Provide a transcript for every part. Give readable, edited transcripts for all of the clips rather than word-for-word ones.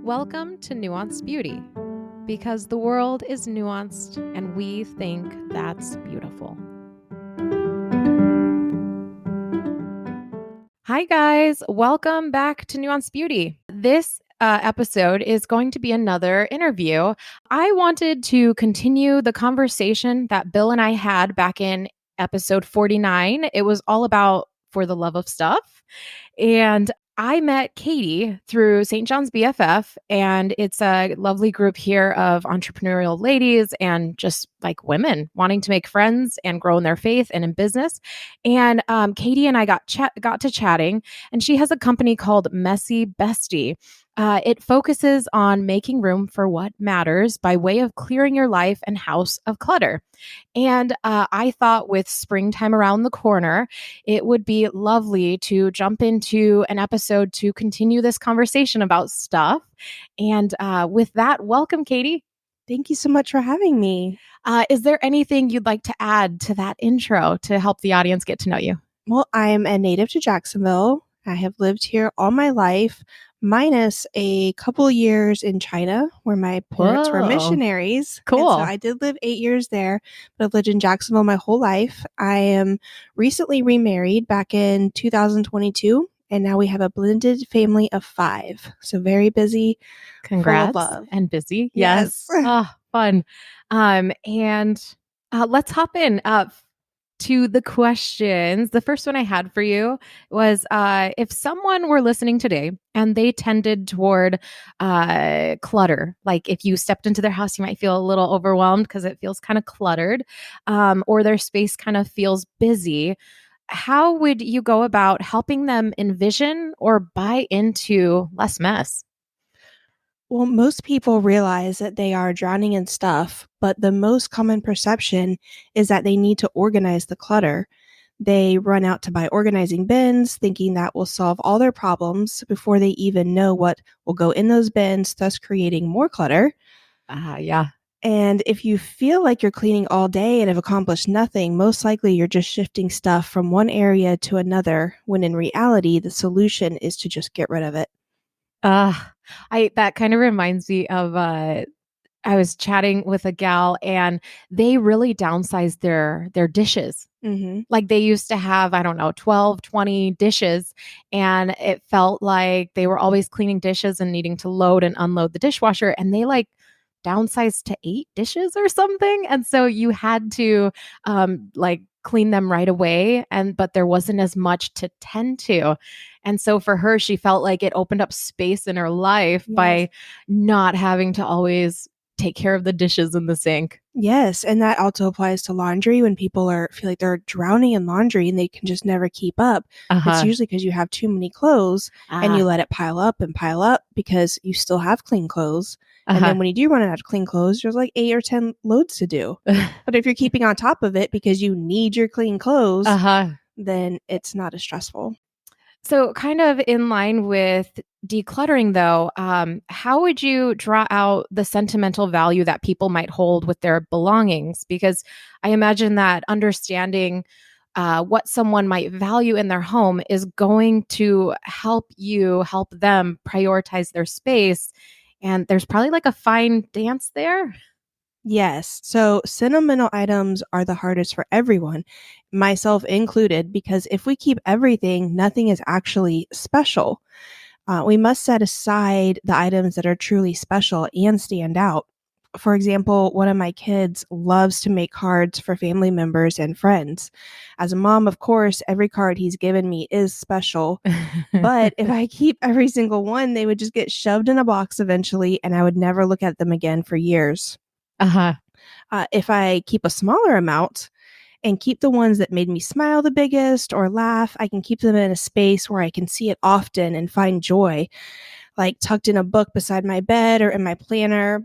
Welcome to Nuanced Beauty, because the world is nuanced and we think that's beautiful. Hi, guys. Welcome back to Nuanced Beauty. This episode is going to be another interview. I wanted to continue the conversation that Bill and I had back in episode 49. It was all about For the Love of Stuff. And I met Katy through St. John's BFF, and it's a lovely group here of entrepreneurial ladies and just like women wanting to make friends and grow in their faith and in business. And Katy and I got to chatting, and she has a company called Messy Bestie. It focuses on making room for what matters by way of clearing your life and house of clutter. And I thought with springtime around the corner, it would be lovely to jump into an episode to continue this conversation about stuff. And with that, welcome, Katy. Thank you so much for having me. Is there anything you'd like to add to that intro to help the audience get to know you? Well, I am a native to Jacksonville. I have lived here all my life, minus a couple years in China where my parents were missionaries. Cool. And so I did live 8 years there, but I've lived in Jacksonville my whole life. I am recently remarried back in 2022, and now we have a blended family of 5. So very busy. Congrats. Full of love. And busy. Yes. Oh, fun. And let's hop in to the questions. The first one I had for you was if someone were listening today and they tended toward clutter, like if you stepped into their house, you might feel a little overwhelmed because it feels kind of cluttered, or their space kind of feels busy. How would you go about helping them envision or buy into less mess? Well, most people realize that they are drowning in stuff, but the most common perception is that they need to organize the clutter. They run out to buy organizing bins, thinking that will solve all their problems before they even know what will go in those bins, thus creating more clutter. Yeah. And if you feel like you're cleaning all day and have accomplished nothing, most likely you're just shifting stuff from one area to another, when in reality, the solution is to just get rid of it. That kind of reminds me of I was chatting with a gal and they really downsized their dishes. Mm-hmm. Like they used to have, I don't know, 12, 20 dishes, and it felt like they were always cleaning dishes and needing to load and unload the dishwasher, and they like downsized to 8 dishes or something. And so you had to like clean them right away, but there wasn't as much to tend to. And so for her, she felt like it opened up space in her life by not having to always take care of the dishes in the sink. Yes, and that also applies to laundry. When people feel like they're drowning in laundry and they can just never keep up, it's usually because you have too many clothes and you let it pile up because you still have clean clothes. And then when you do run out of clean clothes, there's like 8 or 10 loads to do. But if you're keeping on top of it because you need your clean clothes, then it's not as stressful. So kind of in line with decluttering though, how would you draw out the sentimental value that people might hold with their belongings? Because I imagine that understanding what someone might value in their home is going to help them prioritize their space. And there's probably like a fine dance there. Yes. So sentimental items are the hardest for everyone, myself included, because if we keep everything, nothing is actually special. We must set aside the items that are truly special and stand out. For example, one of my kids loves to make cards for family members and friends. As a mom, of course, every card he's given me is special. But if I keep every single one, they would just get shoved in a box eventually, and I would never look at them again for years. If I keep a smaller amount and keep the ones that made me smile the biggest or laugh, I can keep them in a space where I can see it often and find joy, like tucked in a book beside my bed or in my planner.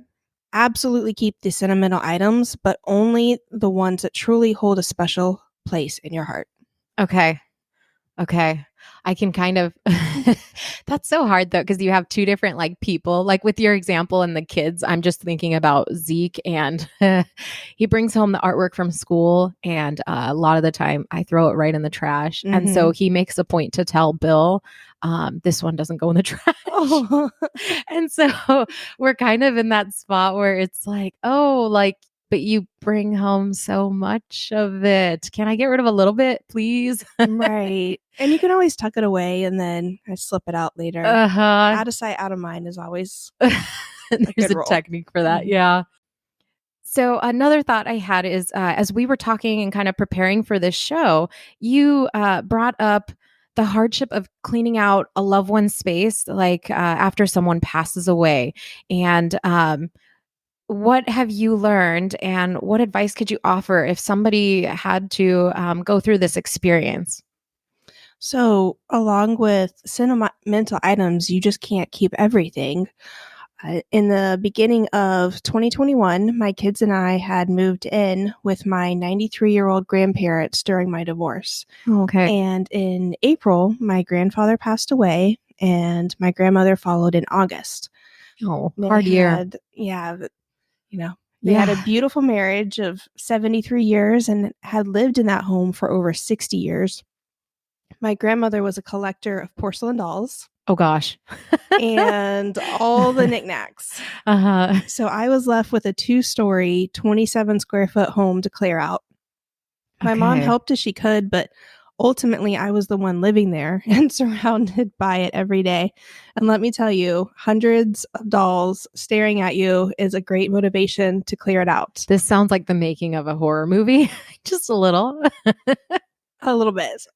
Absolutely keep the sentimental items, but only the ones that truly hold a special place in your heart. Okay. Okay. I can kind of that's so hard though, because you have two different like people. Like with your example and the kids, I'm just thinking about Zeke and he brings home the artwork from school and a lot of the time I throw it right in the trash. And so Mhm. he makes a point to tell Bill, this one doesn't go in the trash. Oh. And so we're kind of in that spot where it's like, oh, like, but you bring home so much of it. Can I get rid of a little bit, please? Right. And you can always tuck it away and then I slip it out later. Uh-huh. Out of sight, out of mind is always a There's good a rule. technique for that. Mhm. Yeah. So another thought I had is as we were talking and kind of preparing for this show, you brought up the hardship of cleaning out a loved one's space, like after someone passes away. And what have you learned, and what advice could you offer if somebody had to go through this experience? So, along with sentimental items, you just can't keep everything. In the beginning of 2021, my kids and I had moved in with my 93-year-old grandparents during my divorce. Okay. And in April, my grandfather passed away and my grandmother followed in August. Oh, They hard year. had, yeah, they had a Yeah. beautiful marriage of 73 years and had lived in that home for over 60 years. My grandmother was a collector of porcelain dolls Oh gosh. and all the knickknacks. Uh-huh. So I was left with a 2-story, 27 square foot home to clear out. My mom Okay. helped as she could, but ultimately I was the one living there and surrounded by it every day. And let me tell you, hundreds of dolls staring at you is a great motivation to clear it out. This sounds like the making of a horror movie, just a little. A little bit.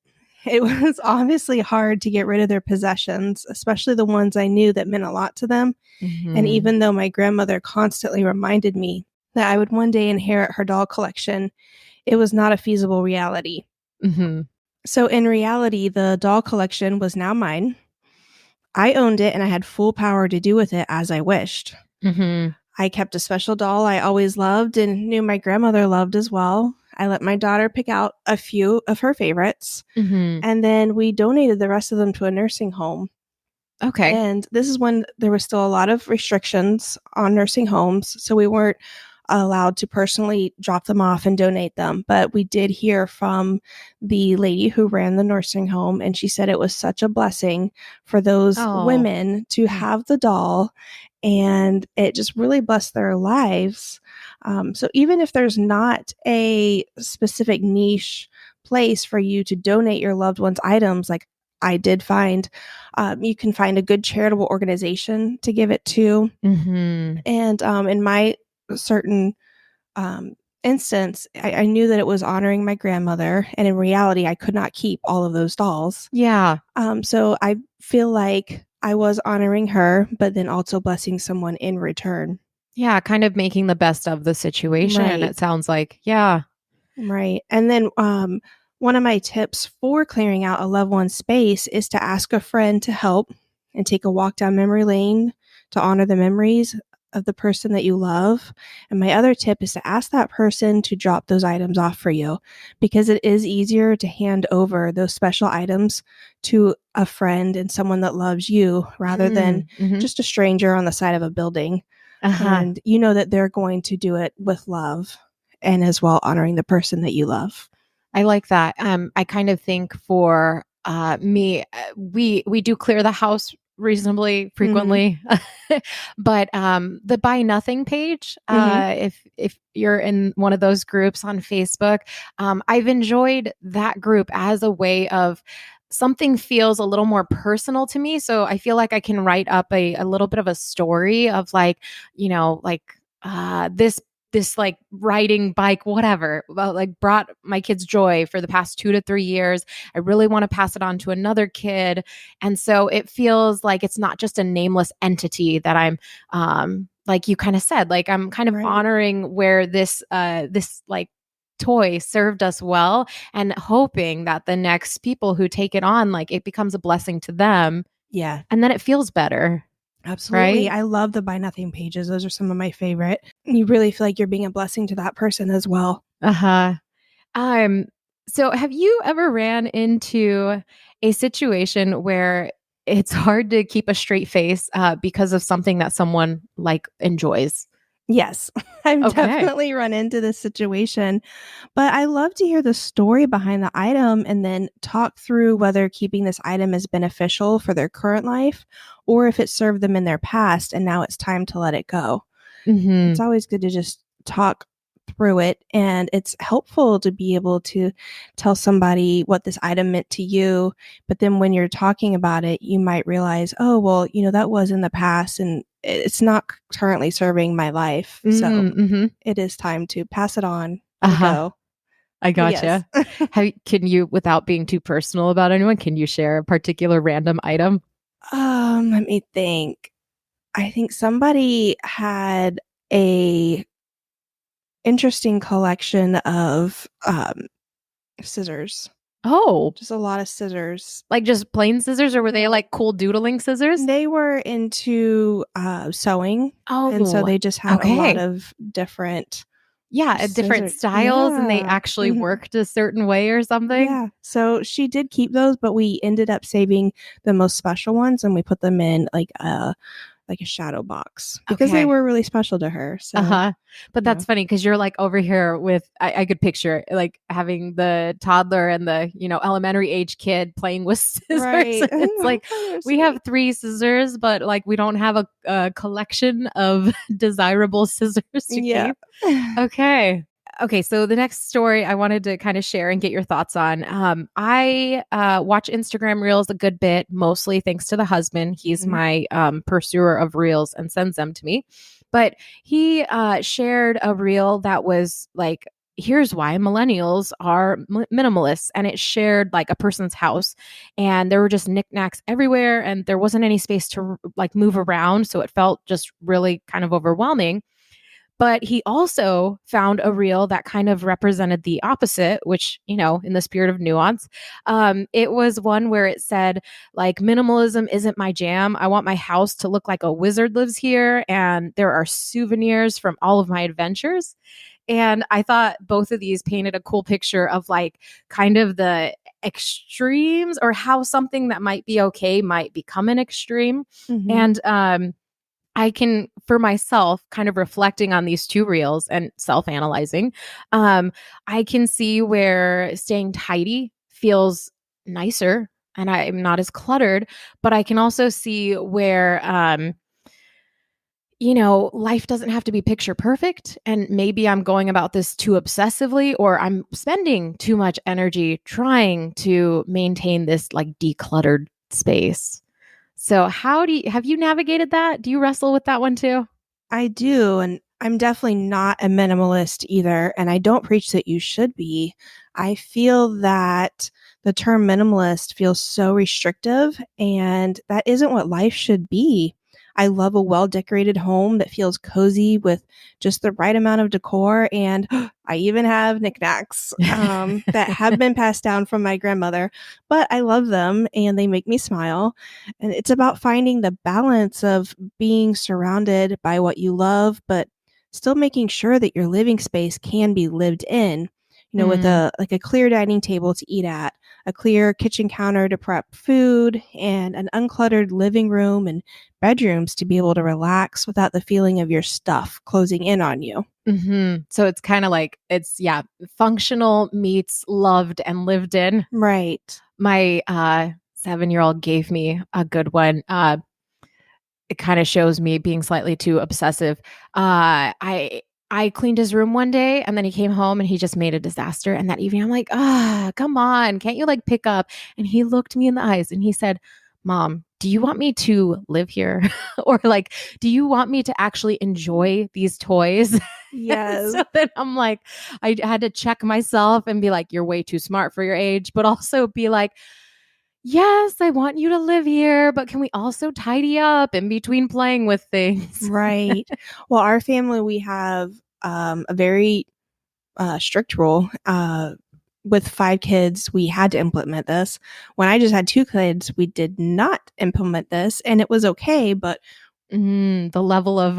It was obviously hard to get rid of their possessions, especially the ones I knew that meant a lot to them. And Mhm. even though my grandmother constantly reminded me that I would one day inherit her doll collection, it was not a feasible reality. Mhm. So, in reality, the doll collection was now mine. I owned it and I had full power to do with it as I wished. Mhm. I kept a special doll I always loved and knew my grandmother loved as well. I let my daughter pick out a few of her favorites, Mhm. and then we donated the rest of them to a nursing home. Okay. And this is when there was still a lot of restrictions on nursing homes. So we weren't allowed to personally drop them off and donate them. But we did hear from the lady who ran the nursing home, and she said it was such a blessing for those Oh. women to Mm. have the doll. And it just really blessed their lives. So even if there's not a specific niche place for you to donate your loved one's items, like I did find, you can find a good charitable organization to give it to. Mhm. And in my certain um, instance, I knew that it was honoring my grandmother. And in reality, I could not keep all of those dolls. Yeah. So I feel like I was honoring her, but then also blessing someone in return. Yeah, kind of making the best of the situation, Right. it sounds like. Yeah. Right. And then one of my tips for clearing out a loved one's space is to ask a friend to help and take a walk down memory lane to honor the memories of the person that you love. And my other tip is to ask that person to drop those items off for you because it is easier to hand over those special items to a friend and someone that loves you rather than Mm. Mhm. just a stranger on the side of a building. Uh-huh. And you know that they're going to do it with love and as well honoring the person that you love. I like that. I kind of think for me, we do clear the house reasonably Mhm. frequently, but the buy nothing page, Mhm. if you're in one of those groups on Facebook, I've enjoyed that group as a way of something feels a little more personal to me. So I feel like I can write up a little bit of a story of like, like this like riding bike, whatever, well, like brought my kids joy for the past 2 to 3 years. I really want to pass it on to another kid. And so it feels like it's not just a nameless entity that I'm, like you kind of said, like I'm kind of Right. honoring where this like toy served us well and hoping that the next people who take it on, like it becomes a blessing to them Yeah. and then it feels better. Absolutely. Right. I love the buy nothing pages. Those are some of my favorite. You really feel like you're being a blessing to that person as well. Uh-huh. Um, so have you ever ran into a situation where it's hard to keep a straight face because of something that someone like enjoys. Yes, I've Okay. definitely run into this situation, but I love to hear the story behind the item and then talk through whether keeping this item is beneficial for their current life or if it served them in their past and now it's time to let it go. It's Hmm. always good to just talk through it, and it's helpful to be able to tell somebody what this item meant to you, but then when you're talking about it you might realize, oh well, that was in the past and it's not currently serving my life, so Mm-hmm. it is time to pass it on, Uh let it huh. go. I But yes. gotcha. Can you, without being too personal about anyone, can you share a particular random item? Let me think. I think somebody had a interesting collection of scissors. Oh, Just a lot of scissors. like just plain scissors, or were they like cool doodling scissors? They were into, sewing, and so Oh, they just had a lot okay. of different Yeah, different scissors. styles, and they Yeah. actually Mhm. worked a certain way or something. Yeah. So she did keep those, but we ended up saving the most special ones, and we put them in, like a shadow box because they Okay. were really special to her, so, Uh-huh. But yeah. that's funny because you're like over here with I could picture like having the toddler and the, elementary age kid playing with scissors. Right. It's How like kind of we have sweet. three scissors, but like we don't have a collection of desirable scissors to Yeah. keep. Okay. Okay, so the next story I wanted to kind of share and get your thoughts on. I watch Instagram Reels a good bit, mostly thanks to the husband. He's Mhm. my pursuer of Reels and sends them to me. But he shared a Reel that was like, here's why millennials are minimalists. And it shared like a person's house, and there were just knickknacks everywhere, and there wasn't any space to like move around. So it felt just really kind of overwhelming. But he also found a reel that kind of represented the opposite, which, in the spirit of nuance, it was one where it said, like, minimalism isn't my jam. I want my house to look like a wizard lives here. And there are souvenirs from all of my adventures. And I thought both of these painted a cool picture of like kind of the extremes, or how something that might be okay might become an extreme. Mhm. And I can, for myself, kind of reflecting on these two reels and self analyzing, um, I can see where staying tidy feels nicer and I'm not as cluttered, but I can also see where, life doesn't have to be picture perfect. And maybe I'm going about this too obsessively, or I'm spending too much energy trying to maintain this like decluttered space. So, have you navigated that? Do you wrestle with that one too? I do, and I'm definitely not a minimalist either, and I don't preach that you should be. I feel that the term minimalist feels so restrictive, and that isn't what life should be. I love a well decorated home that feels cozy with just the right amount of decor. And I even have knickknacks that have been passed down from my grandmother, but I love them and they make me smile. And it's about finding the balance of being surrounded by what you love, but still making sure that your living space can be lived in. With Mm, a clear dining table to eat at, a clear kitchen counter to prep food, and an uncluttered living room and bedrooms to be able to relax without the feeling of your stuff closing in on you. So it's kind of like yeah, functional meets loved and lived in. Right. My 7-year-old gave me a good one. It kind of shows me being slightly too obsessive. I cleaned his room one day, and then he came home and he just made a disaster. And that evening I'm like, come on, can't you like pick up? And he looked me in the eyes and he said, Mom, do you want me to live here? Or like, do you want me to actually enjoy these toys? Yes. So then I'm like, I had to check myself and be like, you're way too smart for your age, but also be like, yes, I want you to live here, but can we also tidy up in between playing with things? Right. Well, our family, we have a very strict rule. With 5 kids, we had to implement this. When I just had 2 kids, we did not implement this, and it was okay. But The level of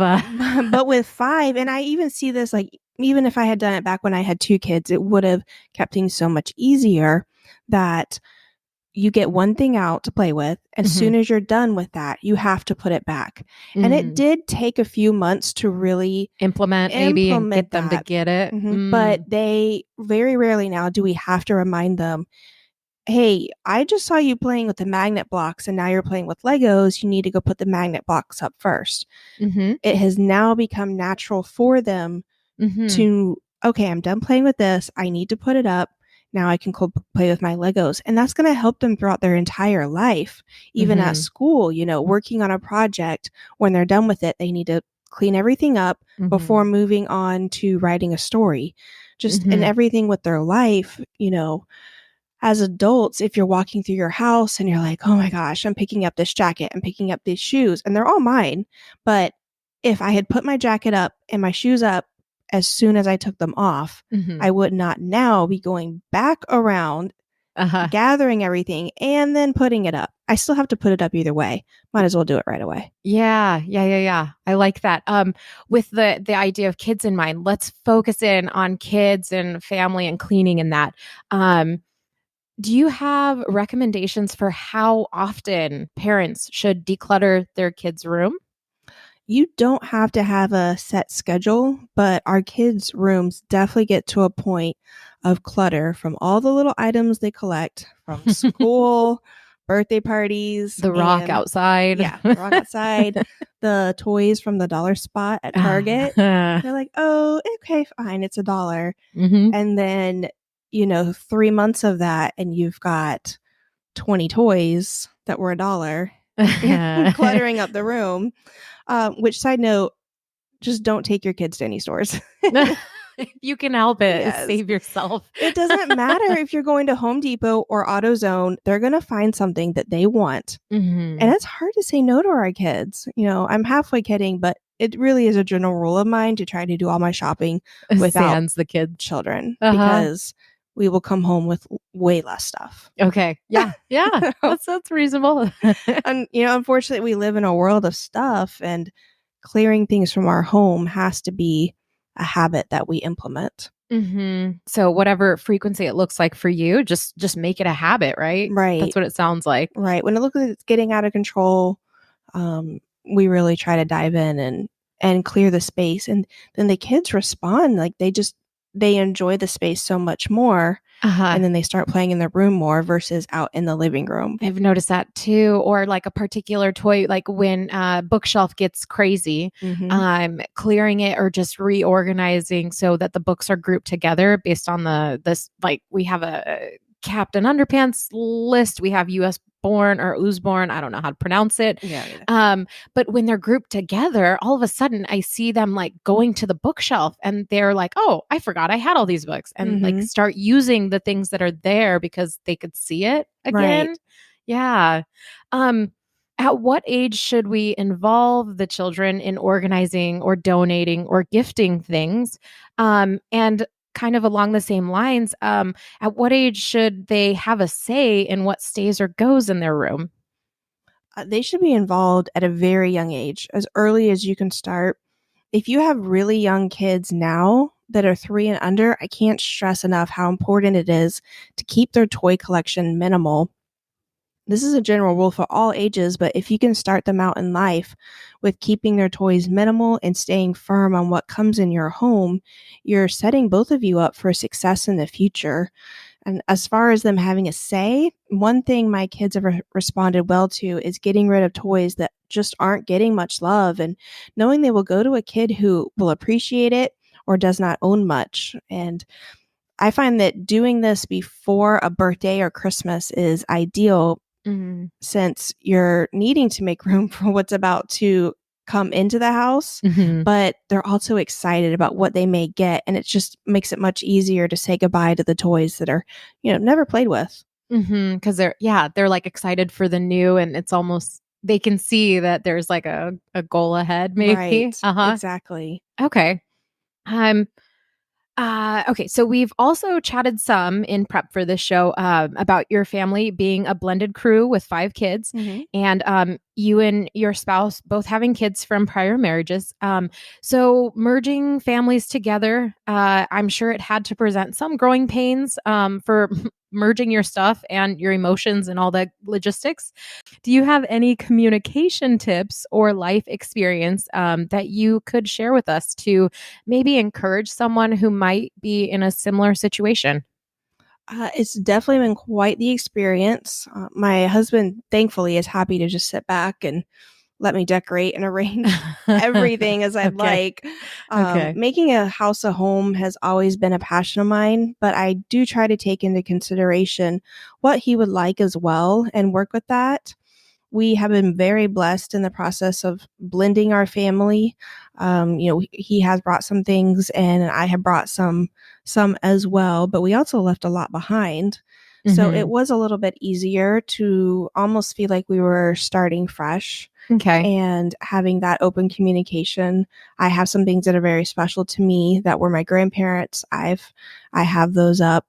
but with 5, and I even see this like even if I had done it back when I had 2 kids, it would have kept things so much easier that you get one thing out to play with. As soon as you're done with that, you have to put it back. And it did take a few months to really implement maybe and get them to that. get it. But they very rarely now do we have to remind them, hey, I just saw you playing with the magnet blocks and now you're playing with Legos. You need to go put the magnet blocks up first. It has now become natural for them to, okay, I'm done playing with this. I need to put it up. Now I can play with my Legos. And that's going to help them throughout their entire life. Even at school, working on a project, when they're done with it, they need to clean everything up before moving on to writing a story. Just in everything with their life, as adults, if you're walking through your house and you're like, oh my gosh, I'm picking up this jacket, I'm picking up these shoes, and they're all mine. But if I had put my jacket up and my shoes up as soon as I took them off, I would not now be going back around, gathering everything and then putting it up. I still have to put it up either way. Might as well do it right away. Yeah. I like that. With the idea of kids in mind, let's focus in on kids and family and cleaning and that. Do you have recommendations for how often parents should declutter their kids' room? You don't have to have a set schedule, but our kids' rooms definitely get to a point of clutter from all the little items they collect from school, birthday parties, the rock outside. Yeah, the rock outside, the toys from the dollar spot at Target. They're like, oh, okay, fine, it's $1. And then, 3 months of that, and you've got 20 toys that were $1 cluttering up the room. Which, side note, just don't take your kids to any stores. If you can help it, save yourself. It doesn't matter if you're going to Home Depot or AutoZone, they're going to find something that they want. And it's hard to say no to our kids. I'm halfway kidding, but it really is a general rule of mine to try to do all my shopping without the kids, children, because we will come home with way less stuff. Okay. Yeah. That's reasonable. And, unfortunately, we live in a world of stuff, and clearing things from our home has to be a habit that we implement. So whatever frequency it looks like for you, just make it a habit, right? Right. That's what it sounds like. Right. When it looks like it's getting out of control, we really try to dive in and clear the space. And then the kids respond like they enjoy the space so much more. And then they start playing in their room more versus out in the living room. I've noticed that too. Or like a particular toy, like when bookshelf gets crazy, clearing it or just reorganizing so that the books are grouped together based on this, like we have a Captain Underpants list. We have US born or Usborn. I don't know how to pronounce it. Yeah. But when they're grouped together, all of a sudden I see them like going to the bookshelf and they're like, oh, I forgot I had all these books, and like start using the things that are there because they could see it again. Right. Yeah. At what age should we involve the children in organizing or donating or gifting things? And kind of along the same lines, at what age should they have a say in what stays or goes in their room? They should be involved at a very young age, as early as you can start. If you have really young kids now that are 3 and under, I can't stress enough how important it is to keep their toy collection minimal. This is a general rule for all ages, but if you can start them out in life with keeping their toys minimal and staying firm on what comes in your home, you're setting both of you up for success in the future. And as far as them having a say, one thing my kids have responded well to is getting rid of toys that just aren't getting much love, and knowing they will go to a kid who will appreciate it or does not own much. And I find that doing this before a birthday or Christmas is ideal, since you're needing to make room for what's about to come into the house, but they're also excited about what they may get. And it just makes it much easier to say goodbye to the toys that are, never played with. Because they're like excited for the new, and it's almost, they can see that there's like a goal ahead, maybe. Right. Exactly. Okay. Okay, so we've also chatted some in prep for this show about your family being a blended crew with 5 kids. And you and your spouse both having kids from prior marriages. So merging families together, I'm sure it had to present some growing pains for merging your stuff and your emotions and all the logistics. Do you have any communication tips or life experience that you could share with us to maybe encourage someone who might be in a similar situation? It's definitely been quite the experience. My husband, thankfully, is happy to just sit back and let me decorate and arrange everything as I'd Okay. like. Okay. Making a house a home has always been a passion of mine, but I do try to take into consideration what he would like as well and work with that. We have been very blessed in the process of blending our family. He has brought some things and I have brought some as well, but we also left a lot behind. So it Mhm. was a little bit easier to almost feel like we were starting fresh Okay. and having that open communication. I have some things that are very special to me that were my grandparents. I have those up.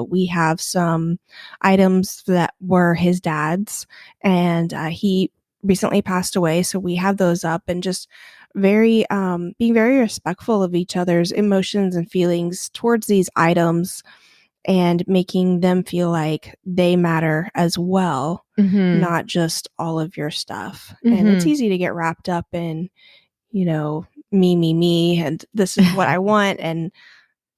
We have some items that were his dad's, and he recently passed away, so we have those up, and just very being very respectful of each other's emotions and feelings towards these items and making them feel like they matter as well, Mhm. not just all of your stuff. And it's Mhm. easy to get wrapped up in, me, and this is what I want. And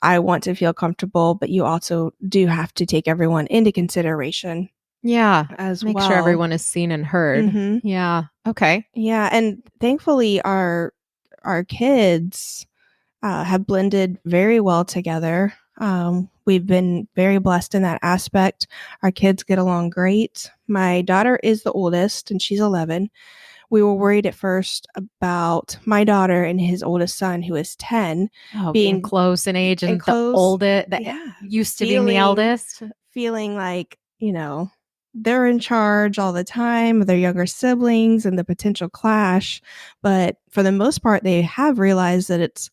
I want to feel comfortable, but you also do have to take everyone into consideration Yeah. as Make sure well. everyone is seen and heard. Hmm. Yeah. Okay. Yeah. And thankfully, our kids have blended very well together. We've been very blessed in that aspect. Our kids get along great. My daughter is the oldest, and she's 11. We were worried at first about my daughter and his oldest son, who is 10, Oh, being being close in age and and the close. oldest that Yeah, used to being the feeling eldest. feeling like, they're in charge all the time of their younger siblings and the potential clash. But for the most part, they have realized that it's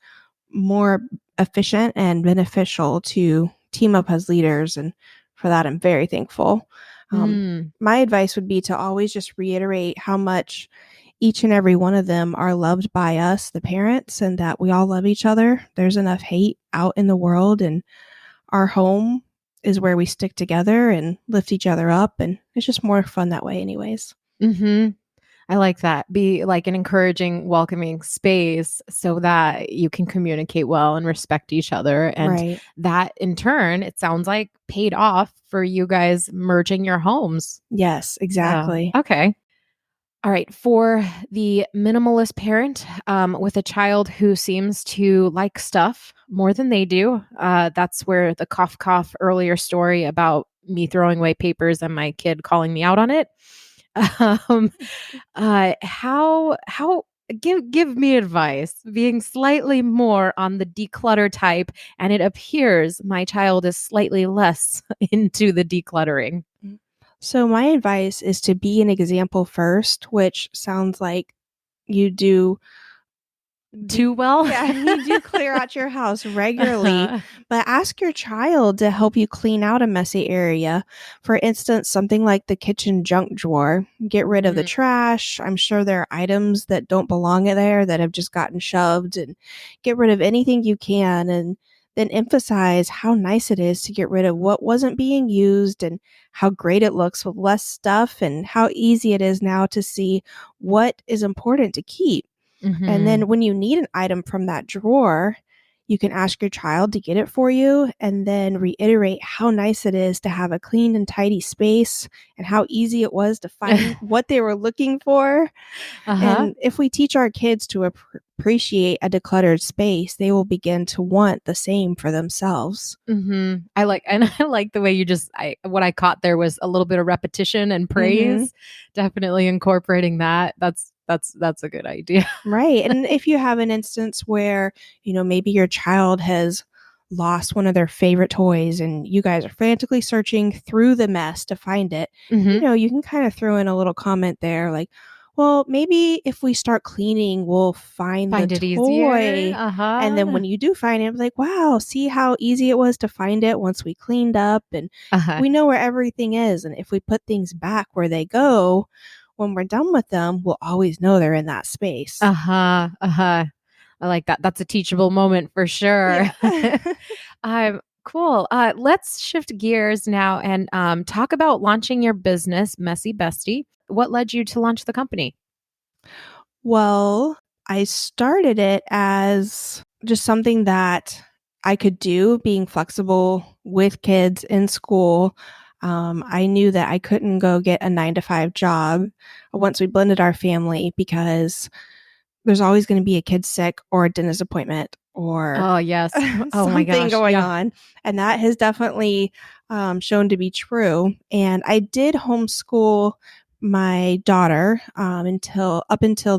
more efficient and beneficial to team up as leaders. And for that, I'm very thankful. Um, Mm. my advice would be to always just reiterate how much each and every one of them are loved by us, the parents, and that we all love each other. There's enough hate out in the world, and our home is where we stick together and lift each other up. And it's just more fun that way, anyways. Mhm. I like that. Be like an encouraging, welcoming space so that you can communicate well and respect each other. And Right. that in turn, it sounds like paid off for you guys merging your homes. Yes, Oh, exactly. okay. All right. For the minimalist parent with a child who seems to like stuff more than they do, that's where the cough earlier story about me throwing away papers and my kid calling me out on it. Um, how give me advice, being slightly more on the declutter type, and it appears my child is slightly less into the decluttering. Mm. So, my advice is to be an example first, which sounds like you Too well? yeah, you do clear out your house regularly, Uh-huh. but ask your child to help you clean out a messy area. For instance, something like the kitchen junk drawer. Get rid of the Mhm. trash. I'm sure there are items that don't belong in there that have just gotten shoved, and get rid of anything you can, and then emphasize how nice it is to get rid of what wasn't being used and how great it looks with less stuff and how easy it is now to see what is important to keep. And then Mhm. when you need an item from that drawer, you can ask your child to get it for you and then reiterate how nice it is to have a clean and tidy space and how easy it was to find what they were looking for. Uh-huh. And if we teach our kids to appreciate a decluttered space, they will begin to want the same for themselves. Mhm. I like and I like the way you just I what I caught there was a little bit of repetition and Mhm. praise. Definitely incorporating that. That's a good idea. Right. And if you have an instance where, maybe your child has lost one of their favorite toys and you guys are frantically searching through the mess to find it, Mhm. you can kind of throw in a little comment there like, well, maybe if we start cleaning, we'll find the Find it easier. toy. And then Uh-huh. when you do find it, like, wow, see how easy it was to find it once we cleaned up and Uh-huh. we know where everything is. And if we put things back where they go, when we're done with them, we'll always know they're in that space. Uh-huh. Uh-huh. I like that. That's a teachable moment for sure. Yeah. Cool. Let's shift gears now and talk about launching your business, Messy Bestie. What led you to launch the company? Well, I started it as just something that I could do, being flexible with kids in school. I knew that I couldn't go get a 9 to 5 job once we blended our family because there's always going to be a kid sick or a dentist appointment or Oh, yes. Oh my something gosh. going Yeah. on. And that has definitely shown to be true. And I did homeschool my daughter until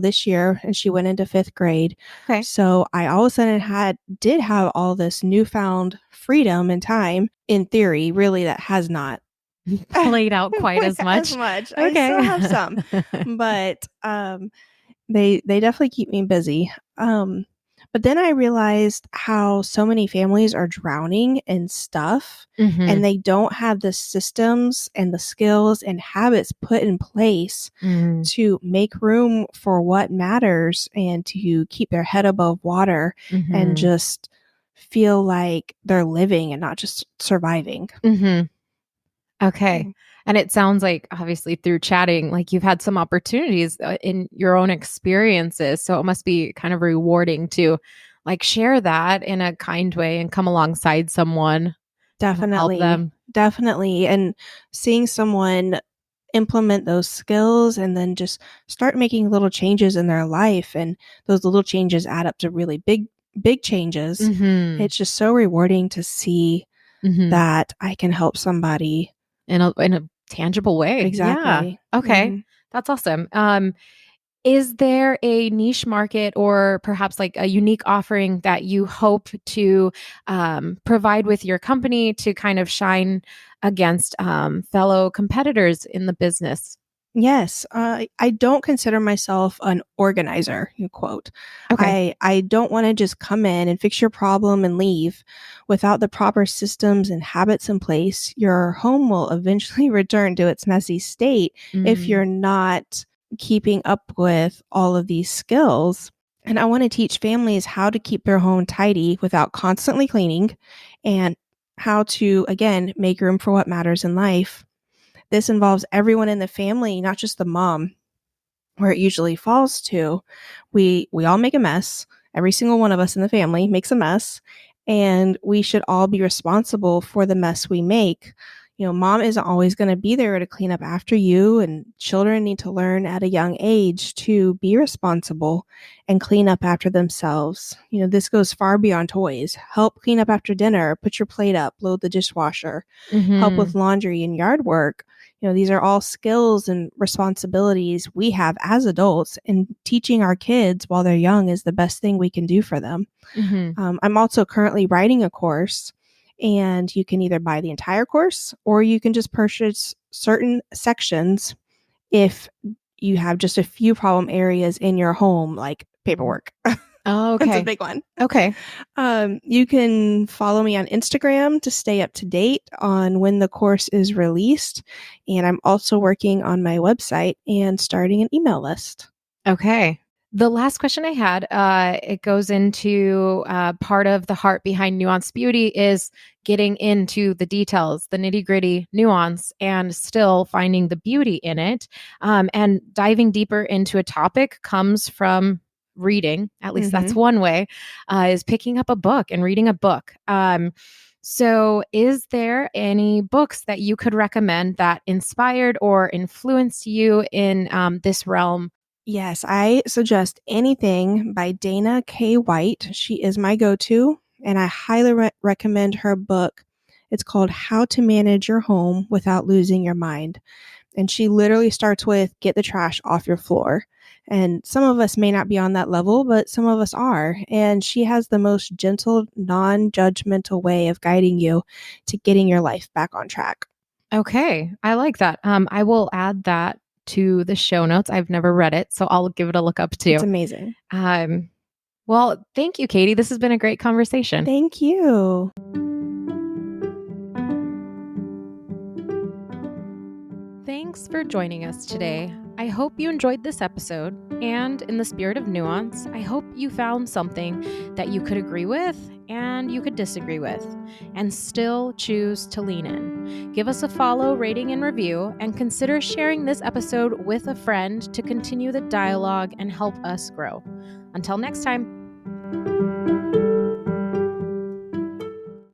this year, and she went into 5th grade. Okay. So I all of a sudden did have all this newfound freedom and time. In theory, really, that has not Played out quite as as much. much. I still have Okay. some, but they definitely keep me busy. But then I realized how so many families are drowning in stuff Hmm. and they don't have the systems and the skills and habits put in place Mm-hmm. to make room for what matters and to keep their head above water and just feel like they're living and not just surviving. Hmm. Okay. Mm. And it sounds like obviously through chatting, like you've had some opportunities in your own experiences. So it must be kind of rewarding to like share that in a kind way and come alongside someone and help Definitely. them. Definitely. And seeing someone implement those skills and then just start making little changes in their life, and those little changes add up to really big changes. Hmm. It's just so rewarding to see Hmm. that I can help somebody. In a tangible way. Yeah. Exactly. Okay. That's awesome. Is there a niche market or perhaps like a unique offering that you hope to provide with your company to kind of shine against fellow competitors in the business? Yes, I don't consider myself an organizer, you quote. Okay. I don't want to just come in and fix your problem and leave. Without the proper systems and habits in place, your home will eventually return to its messy state if Mm, you're not keeping up with all of these skills. And I want to teach families how to keep their home tidy without constantly cleaning, and how to, again, make room for what matters in life. This involves everyone in the family, not just the mom, where it usually falls to. We all make a mess. Every single one of us in the family makes a mess, and we should all be responsible for the mess we make. Mom isn't always going to be there to clean up after you, and children need to learn at a young age to be responsible and clean up after themselves. This goes far beyond toys. Help clean up after dinner, put your plate up, load the dishwasher, help mhm, with laundry and yard work. These are all skills and responsibilities we have as adults, and teaching our kids while they're young is the best thing we can do for them. mhm. I'm also currently writing a course, and you can either buy the entire course or you can just purchase certain sections if you have just a few problem areas in your home, like paperwork. Oh, That's a okay. big one. Okay. You can follow me on Instagram to stay up to date on when the course is released. And I'm also working on my website and starting an email list. Okay. The last question I had, it goes into part of the heart behind Nuanced Beauty is getting into the details, the nitty gritty nuance, and still finding the beauty in it. And diving deeper into a topic comes from reading, at least that's Mm-hmm. one way, is picking up a book and reading a book. So, is there any books that you could recommend that inspired or influenced you in this realm? Yes, I suggest anything by Dana K. White. She is my go to, and I highly recommend her book. It's called How to Manage Your Home Without Losing Your Mind. And she literally starts with get the trash off your floor. And some of us may not be on that level, but some of us are. And she has the most gentle, non judgmental way of guiding you to getting your life back on track. Okay, I like that. I will add that to the show notes. I've never read it, so I'll give it a look up It's too. amazing. Um, well, thank you, Katie. This has been a great conversation. Thank you. Thanks for joining us today. I hope you enjoyed this episode, and in the spirit of nuance, I hope you found something that you could agree with and you could disagree with, and still choose to lean in. Give us a follow, rating, and review, and consider sharing this episode with a friend to continue the dialogue and help us grow. Until next time.